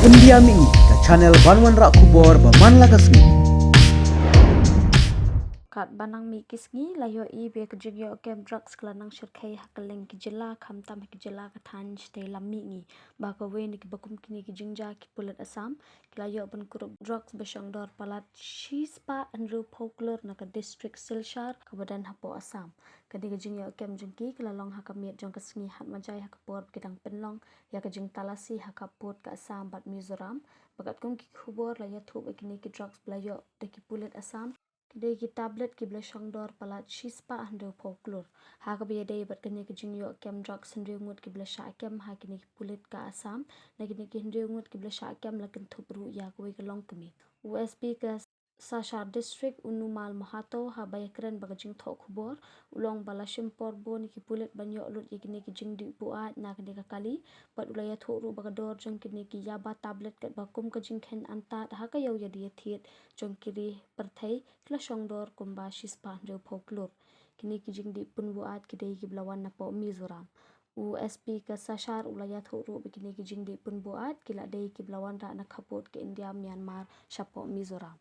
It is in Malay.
India mi ka channel Banwan Rak Kubor Baman Lagasmi. Kat banang mi kisngi layo I be kejigyo kem drugs kelanang syirkai hakaling kijela kamtam kijela katan stay lami ngi baka we ni kibakum kini kijingja ki Pulit Assam kilayo ban kurup drugs besyang dor palat shispa andru Klur naka district Silchar kabadan hapo Assam kadi kejingyo kem jengki kilalong hakamit jong kesngi hat majai hakapor kidang penlong ya kejing talasi hakapot ka Assam bat Mizoram bakat kum ki khubor layo thup kini ki drugs belayo de ki Pulit Assam Kedai ki tablet ki belashang dor palat shispa ando Klur. Ha ka biya day bat kanya kijing yo kem drugs sendiri ngut ki belasha kem ha kini ki Pulit ka Assam na kini ki sendiri ngut ki belasha kem lakin thupru ya kuwi kelong kemi. USB ka Cachar district unumal mahato ha bayakren bagajing thok khubor ulong balashim porbo ni ki Pulit banyo lut kini ki jing di buat na kini ka kali pat ulaya thokru bagador jong kini ki yaba tablet kat bakum ka jing khen antat ha ka yaw yadi thiet jong kiri perthai kila shongdor kumba shispa ndo Klur kini ki jing di pun buat kidai ki belawan Napoh Mizoram USP ka Cachar ulaya thokru kini ki jing di pun buat kila dai ki belawan ra na khapot ke India Myanmar Shapo Mizoram